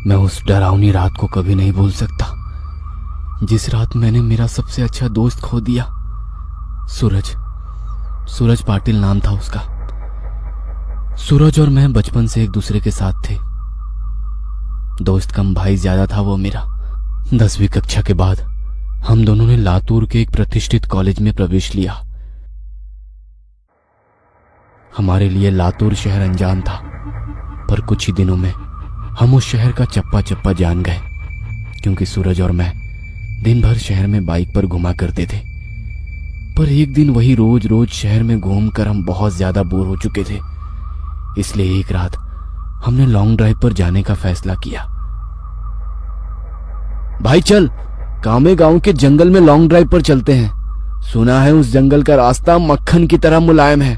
मैं उस डरावनी रात को कभी नहीं भूल सकता, जिस रात मैंने मेरा सबसे अच्छा दोस्त खो दिया। सूरज पाटिल नाम था उसका। सूरज और मैं बचपन से एक दूसरे के साथ थे। दोस्त कम भाई ज्यादा था वो मेरा। 10वीं कक्षा के बाद हम दोनों ने लातूर के एक प्रतिष्ठित कॉलेज में प्रवेश लिया। हमारे लिए लातूर शहर अनजान था, पर कुछ ही दिनों में हम उस शहर का चप्पा चप्पा जान गए, क्योंकि सूरज और मैं दिन भर शहर में बाइक पर घुमा करते थे। पर एक दिन वही रोज रोज शहर में घूमकर हम बहुत ज्यादा बोर हो चुके थे, इसलिए एक रात हमने लॉन्ग ड्राइव पर जाने का फैसला किया। भाई चल, कामे गांव के जंगल में लॉन्ग ड्राइव पर चलते हैं, सुना है उस जंगल का रास्ता मक्खन की तरह मुलायम है।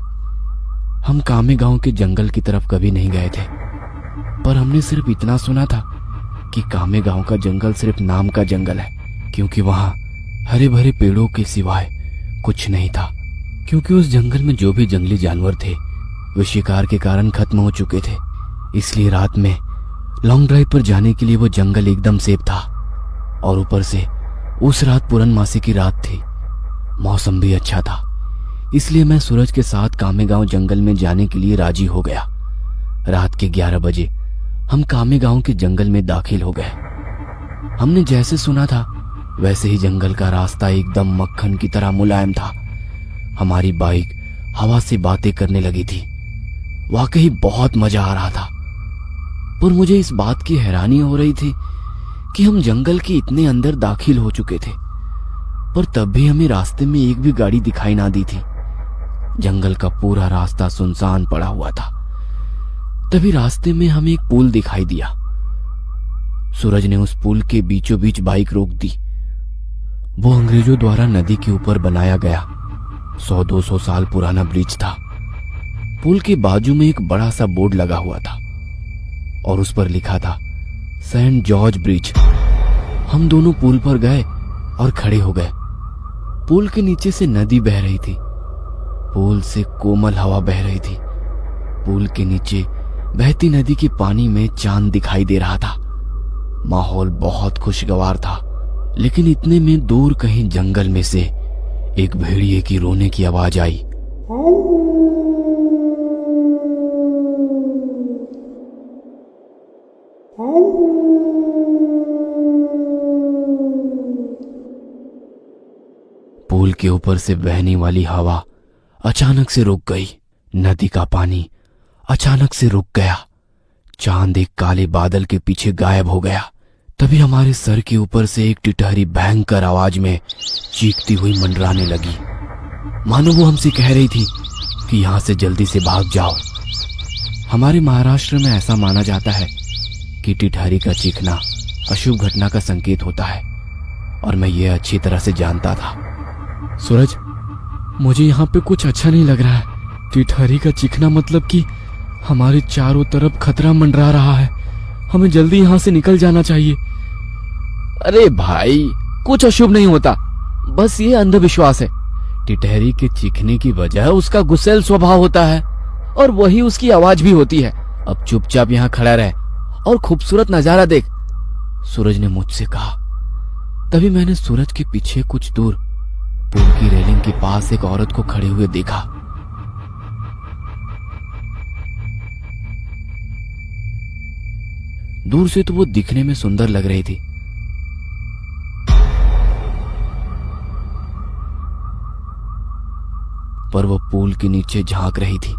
हम कामे गांव के जंगल की तरफ कभी नहीं गए थे, पर हमने सिर्फ इतना सुना था कि कामे गांव का जंगल सिर्फ नाम का जंगल है, क्योंकि वहां हरे भरे पेड़ों के सिवाय कुछ नहीं था। क्योंकि उस जंगल में जो भी जंगली जानवर थे वे शिकार के कारण खत्म हो चुके थे, इसलिए रात में लॉन्ग ड्राइव पर जाने के लिए वो जंगल एकदम सेफ था। और ऊपर से उस रात पूर्णमासी की रात थी, मौसम भी अच्छा था, इसलिए मैं सूरज के साथ कामेगांव जंगल में जाने के लिए राजी हो गया। रात के 11 बजे हम कामेगांव के जंगल में दाखिल हो गए। हमने जैसे सुना था वैसे ही जंगल का रास्ता एकदम मक्खन की तरह मुलायम था। हमारी बाइक हवा से बातें करने लगी थी। वाकई बहुत मजा आ रहा था, पर मुझे इस बात की हैरानी हो रही थी कि हम जंगल के इतने अंदर दाखिल हो चुके थे, पर तब भी हमें रास्ते में एक भी गाड़ी दिखाई ना दी थी। जंगल का पूरा रास्ता सुनसान पड़ा हुआ था। तभी रास्ते में हमें एक पुल दिखाई दिया। सूरज ने उस पुल के बीचों बीच बाइक रोक दी। वो अंग्रेजों द्वारा नदी के ऊपर बनाया गया 100-200 साल पुराना ब्रिज था। पुल के बाजू में एक बड़ा सा बोर्ड लगा हुआ था और उस पर लिखा था सेंट जॉर्ज ब्रिज। हम दोनों पुल पर गए और खड़े हो गए। पुल के नीचे से नदी बह रही थी। पुल से कोमल हवा बह रही थी। पुल के नीचे बहती नदी के पानी में चांद दिखाई दे रहा था। माहौल बहुत खुशगवार था, लेकिन इतने में दूर कहीं जंगल में से एक भेड़िए की रोने की आवाज आई। पुल के ऊपर से बहने वाली हवा अचानक से रुक गई। नदी का पानी अचानक से रुक गया। चांद एक काले बादल के पीछे गायब हो गया। तभी हमारे सर के ऊपर से एक टिटहरी भयंकर आवाज में चीखती हुई मंडराने लगी, मानो वो हमसे कह रही थी कि यहां से जल्दी से भाग जाओ। हमारे महाराष्ट्र में ऐसा माना जाता है कि टिटहरी का चीखना अशुभ घटना का संकेत होता है, और मैं ये अच्छी तरह से जानता था। सूरज, मुझे यहाँ पे कुछ अच्छा नहीं लग रहा है। टिटहरी का चीखना मतलब कि हमारे चारों तरफ खतरा मंडरा रहा है। हमें जल्दी यहाँ से निकल जाना चाहिए। अरे भाई, कुछ अशुभ नहीं होता, बस ये अंधविश्वास है। टिटहरी के चीखने की वजह उसका गुस्सैल स्वभाव होता है और वही उसकी आवाज भी होती है। अब चुपचाप यहाँ खड़ा रहे और खूबसूरत नजारा देख, सूरज ने मुझसे कहा। तभी मैंने सूरज के पीछे कुछ दूर पुल की रेलिंग के पास एक औरत को खड़े हुए देखा। दूर से तो वो दिखने में सुंदर लग रही थी, पर वो पुल के नीचे झांक रही थी।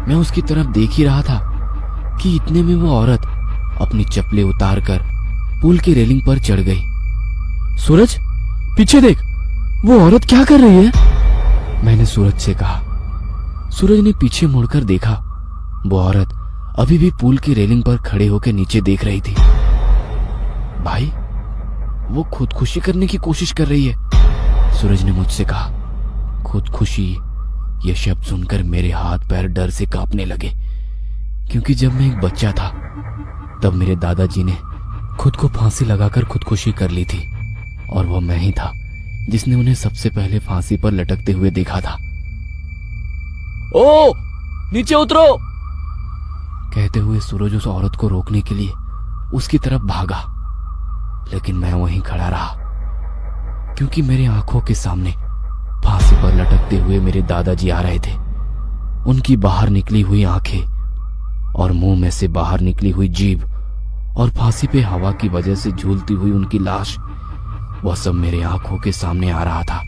मैं उसकी तरफ देख ही रहा था कि इतने में वो औरत अपनी चप्पलें उतारकर पुल की रेलिंग पर चढ़ गई। सूरज, पीछे देख, वो औरत क्या कर रही है? मैंने सूरज से कहा। सूरज ने पीछे मुड़कर देखा। वो औरत अभी भी पुल की रेलिंग पर खड़े होकर नीचे देख रही थी। भाई, वो खुदकुशी करने की कोशिश कर रही है, सूरज ने मुझसे कहा। खुदकुशी, यह शब्द सुनकर मेरे हाथ पैर डर से कांपने लगे, क्योंकि जब मैं एक बच्चा था तब मेरे दादाजी ने खुद को फांसी लगाकर खुदकुशी कर ली थी, और वो मैं ही था जिसने उन्हें सबसे पहले फांसी पर लटकते हुए देखा था। ओ, नीचे उतरो, कहते हुए सूरज उस औरत को रोकने के लिए उसकी तरफ भागा, लेकिन मैं वहीं खड़ा रहा क्योंकि मेरे आंखों के सामने फांसी पर लटकते हुए मेरे दादाजी आ रहे थे। उनकी बाहर निकली हुई आंखें और मुंह में से बाहर निकली हुई जीभ और फांसी पे हवा की वजह से झूलती हुई उनकी लाश, वह सब मेरे आंखों के सामने आ रहा था।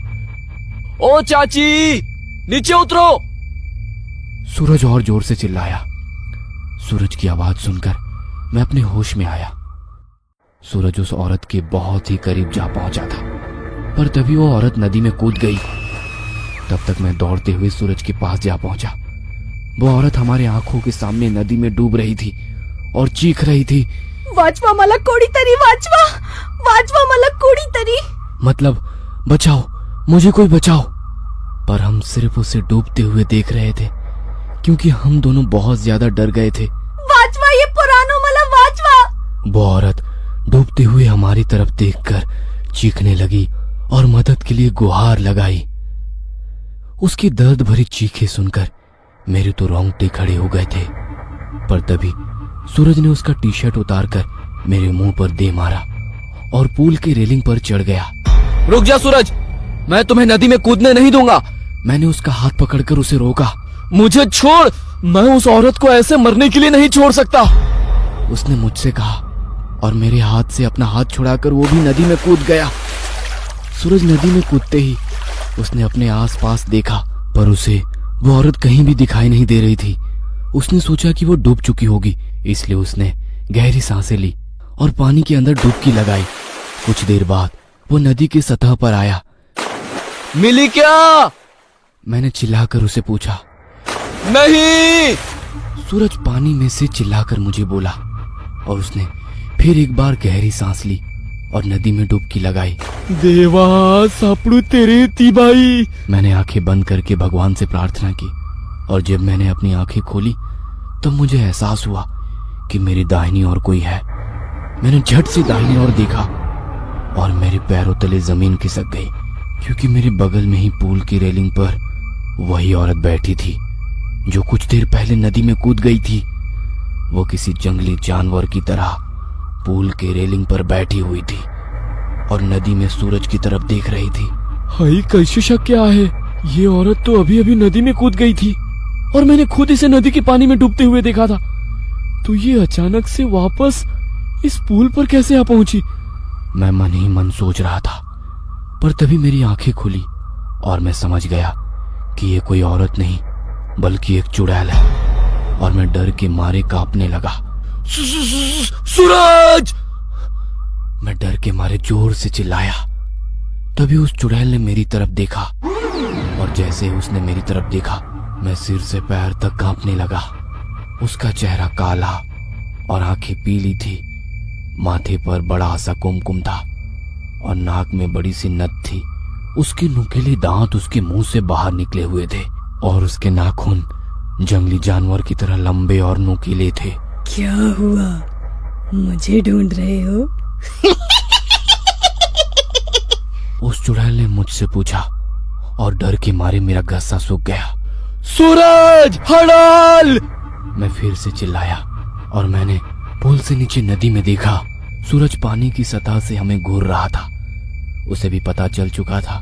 ओ चाची, नीचे उतरो! सूरज और जोर से चिल्लाया। सूरज की आवाज सुनकर मैं अपने होश में आया। सूरज उस औरत के बहुत ही करीब जा पहुंचा था, पर तभी वो औरत नदी में कूद गई। तब तक मैं दौड़ते हुए सूरज के पास जा पहुंचा। वो औरत हमारे आंखों के सामने नदी में डूब रही थी और चीख रही थी, वाचवा मला कोड़ी तरी, वाचवा वाचवा मला कोड़ी तरी। मतलब बचाओ, मुझे कोई बचाओ। पर हम सिर्फ उसे डूबते हुए देख रहे थे क्योंकि हम दोनों बहुत ज्यादा डर गए थे। वाचवा ये पुरानो मला, वाचवा। वो औरत डूबते हुए हमारी तरफ देखकर चीखने लगी और मदद के लिए गुहार लगाई। उसकी दर्द भरी चीखें सुनकर मेरे तो रोंगटे खड़े हो गए थे, पर तभी सूरज ने उसका टी शर्ट उतारकर मेरे मुंह पर दे मारा और पूल की रेलिंग पर चढ़ गया। रुक जा सूरज, मैं तुम्हें नदी में कूदने नहीं दूंगा। मैंने उसका हाथ पकड़कर उसे रोका। मुझे छोड़, मैं उस औरत को ऐसे मरने के लिए नहीं छोड़ सकता, उसने मुझसे कहा और मेरे हाथ से अपना हाथ छुड़ाकर वो भी नदी में कूद गया। सूरज नदी में कूदते ही उसने अपने आसपास देखा, पर उसे वो औरत कहीं भी दिखाई नहीं दे रही थी। उसने सोचा कि वो डूब चुकी होगी, इसलिए उसने गहरी सांसें ली और पानी के अंदर डुबकी लगाई। कुछ देर बाद वो नदी की सतह पर आया। मिली क्या? मैंने चिल्लाकर उसे पूछा। नहीं! सूरज पानी में से चिल्लाकर मुझे बोला और उसने फिर एक बार गहरी सांस ली और नदी में डुबकी लगाई। देवा, सापड़ू तेरे थी भाई। मैंने आंखें बंद करके भगवान से प्रार्थना की और जब मैंने अपनी आंखें खोली तब मुझे एहसास हुआ कि मेरी दाहिनी ओर कोई है। मैंने झट से दाहिनी ओर देखा और मेरे पैरों तले जमीन खिसक गई क्योंकि मेरे बगल में ही पूल की रेलिंग पर वही औरत बैठी थी जो कुछ देर पहले नदी में कूद गई थी। वो किसी जंगली जानवर की तरह पूल के रेलिंग पर बैठी हुई थी और नदी में सूरज की तरफ देख रही थी। हाय, कैसे शक क्या है? ये औरत तो अभी अभी नदी में कूद गई थी और मैंने खुद इसे नदी के पानी में डूबते हुए देखा था, तो ये अचानक से वापस इस पुल पर कैसे आ पहुंची? मैं मन ही मन सोच रहा था, पर तभी मेरी आंखें खुली और मैं समझ गया कि ये कोई औरत नहीं बल्कि एक चुड़ैल है और मैं डर के मारे कांपने लगा। सूरज! मैं डर के मारे जोर से चिल्लाया। तभी उस चुड़ैल ने मेरी तरफ देखा और जैसे ही उसने मेरी तरफ देखा मैं सिर से पैर तक कांपने लगा। उसका चेहरा काला और आंखें पीली थी, माथे पर बड़ा सा कुमकुम था और नाक में बड़ी सी नथ थी। उसके नुकीले दांत उसके मुंह से बाहर निकले हुए थे और उसके नाखून जंगली जानवर की तरह लंबे और नुकीले थे। क्या हुआ, मुझे ढूंढ रहे हो? उस चुड़ैल ने मुझसे पूछा और डर के मारे मेरा गस्सा सूख गया। सूरज, हड़ाल! मैं फिर से चिल्लाया और मैंने पुल से नीचे नदी में देखा। सूरज पानी की सतह से हमें घूर रहा था। उसे भी पता चल चुका था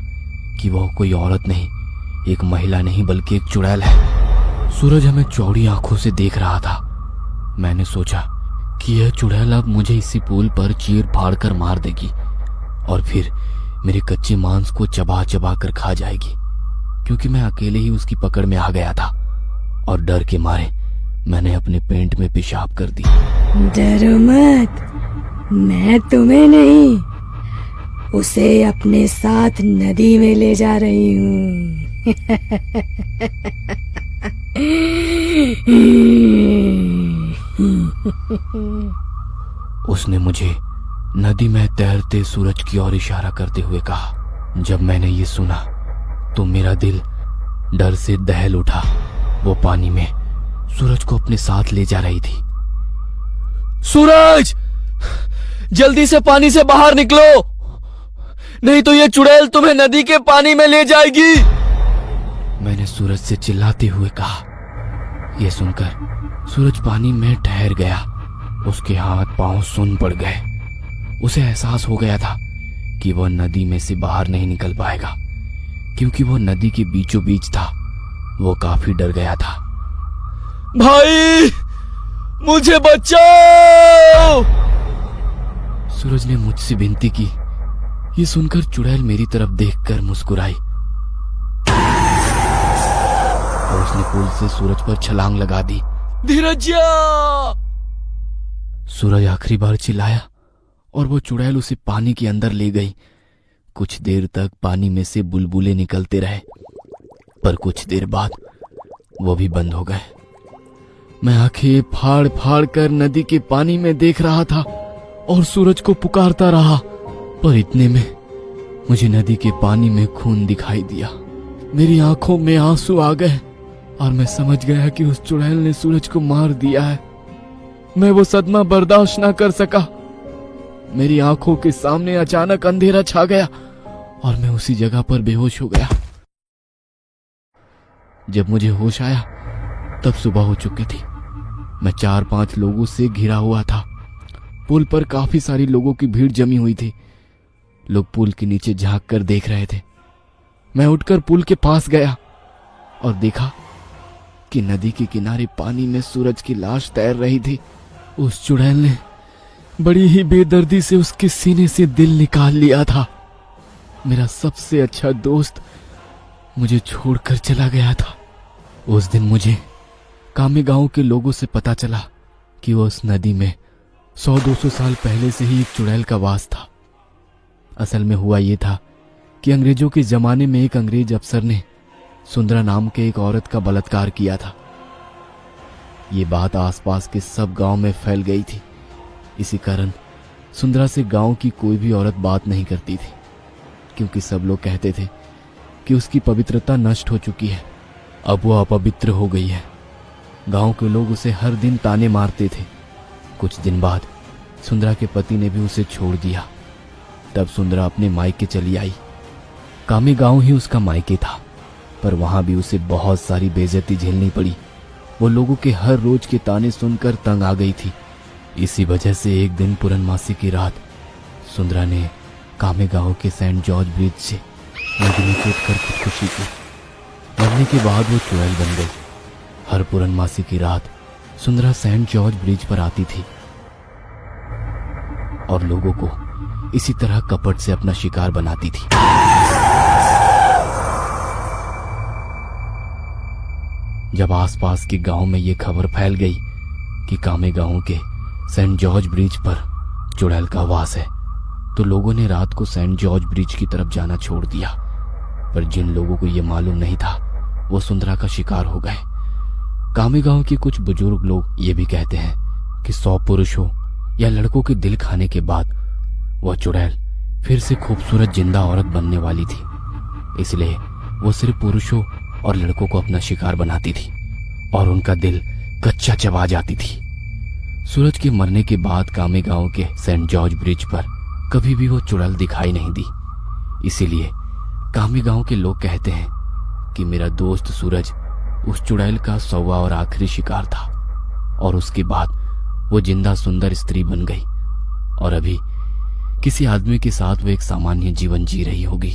कि वह कोई औरत नहीं, एक महिला नहीं बल्कि एक चुड़ैल है। सूरज हमें चौड़ी आंखों से देख रहा था। मैंने सोचा कि यह चुड़ैल अब मुझे इसी पुल पर चीर फाड़ कर मार देगी और फिर मेरे कच्चे मांस को चबा चबा कर खा जाएगी, क्योंकि मैं अकेले ही उसकी पकड़ में आ गया था और डर के मारे मैंने अपने पेंट में पेशाब कर दी। डरो मत, मैं तुम्हें नहीं, उसे अपने साथ नदी में ले जा रही हूँ। उसने मुझे नदी में तैरते सूरज की ओर इशारा करते हुए कहा। जब मैंने ये सुना तो मेरा दिल डर से दहल उठा। वो पानी में सूरज को अपने साथ ले जा रही थी। सूरज, जल्दी से पानी से बाहर निकलो, नहीं तो ये चुड़ैल तुम्हें नदी के पानी में ले जाएगी, मैंने सूरज से चिल्लाते हुए कहा। यह सुनकर सूरज पानी में ठहर गया उसके हाथ पांव सुन्न पड़ गए। उसे एहसास हो गया था कि वह नदी में से बाहर नहीं निकल पाएगा, क्योंकि वह नदी के बीचों बीच था। वो काफी डर गया था। भाई, मुझे बचाओ! सूरज ने मुझसे विनती की। ये सुनकर चुड़ैल मेरी तरफ देखकर मुस्कुराई और उसने पुल से सूरज पर छलांग लगा दी। धीरजिया! सूरज आखिरी बार चिल्लाया और वो चुड़ैल उसे पानी के अंदर ले गई। कुछ देर तक पानी में से बुलबुले निकलते रहे, पर कुछ देर बाद वो भी बंद हो गए। मैं आंखें फाड़ फाड़ कर नदी के पानी में देख रहा था और सूरज को पुकारता रहा, पर इतने में मुझे नदी के पानी में खून दिखाई दिया। मेरी आंखों में आंसू आ गए और मैं समझ गया कि उस चुड़ैल ने सूरज को मार दिया है। मैं वो सदमा बर्दाश्त ना कर सका। मेरी आंखों के सामने अचानक अंधेरा छा गया और मैं उसी जगह पर बेहोश हो गया। जब मुझे होश आया तब सुबह हो चुकी थी। मैं 4-5 लोगों से घिरा हुआ था। पुल पर काफी सारी लोगों की भीड़ जमी हुई थी। लोग पुल के नीचे झांक कर देख रहे थे। मैं उठकर पुल के पास गया और देखा कि नदी के किनारे पानी में सूरज की लाश तैर रही थी। उस चुड़ैल ने बड़ी ही बेदर्दी से उसके सीने से दिल निकाल लिया था। मेरा सबसे अच्छा दोस्त मुझे छोड़कर चला गया था। उस दिन मुझे कामे गांव के लोगों से पता चला कि वो उस नदी में 100-200 साल पहले से ही एक चुड़ैल का वास था। असल में हुआ ये था कि अंग्रेजों के जमाने में एक अंग्रेज अफसर ने सुंदरा नाम के एक औरत का बलात्कार किया था। ये बात आसपास के सब गांव में फैल गई थी। इसी कारण सुंदरा से गांव की कोई भी औरत बात नहीं करती थी, क्योंकि सब लोग कहते थे कि उसकी पवित्रता नष्ट हो चुकी है, अब वो अपवित्र हो गई है। गांव के लोग उसे हर दिन ताने मारते थे। कुछ दिन बाद सुंदरा के पति ने भी उसे छोड़ दिया। तब सुंदरा अपने मायके चली आई। कामे गांव ही उसका मायके था, पर वहां भी उसे बहुत सारी बेइज्जती झेलनी पड़ी। वो लोगों के हर रोज के ताने सुनकर तंग आ गई थी। इसी वजह से एक दिन पूर्णमासी की रात सुंदरा ने कामे गांव के सेंट जॉर्ज ब्रिज से नदी में कूदकर खुदकुशी की। मरने के बाद वो चुड़ैल बन गई। हर पूर्णमासी की रात सुंदरा सेंट जॉर्ज ब्रिज पर आती थी और लोगों को इसी तरह कपट से अपना शिकार बनाती थी। जब आसपास के गांव में ये खबर फैल गई कि कामे गांव के सेंट जॉर्ज ब्रिज पर चुड़ैल का वास है, तो लोगों ने रात को सेंट जॉर्ज ब्रिज की तरफ जाना छोड़ दिया। पर जिन लोगों को यह मालूम नहीं था वो सुंदरा का शिकार हो गए। कामे गांव के कुछ बुजुर्ग लोग ये भी कहते हैं कि 100 पुरुषों या लड़कों के दिल खाने के बाद वह चुड़ैल फिर से खूबसूरत जिंदा औरत बनने वाली थी। इसलिए वो सिर्फ पुरुषों और लड़कों को अपना शिकार बनाती थी और उनका दिल कच्चा चबा जाती थी। सूरज के मरने के बाद कामे गांव के सेंट जॉर्ज ब्रिज पर कभी भी वो चुड़ैल दिखाई नहीं दी। इसीलिए कामे गांव के लोग कहते हैं कि मेरा दोस्त सूरज उस चुड़ैल का 100वां और आखिरी शिकार था और उसके बाद वो जिंदा सुंदर स्त्री बन गई और अभी किसी आदमी के साथ वो एक सामान्य जीवन जी रही होगी।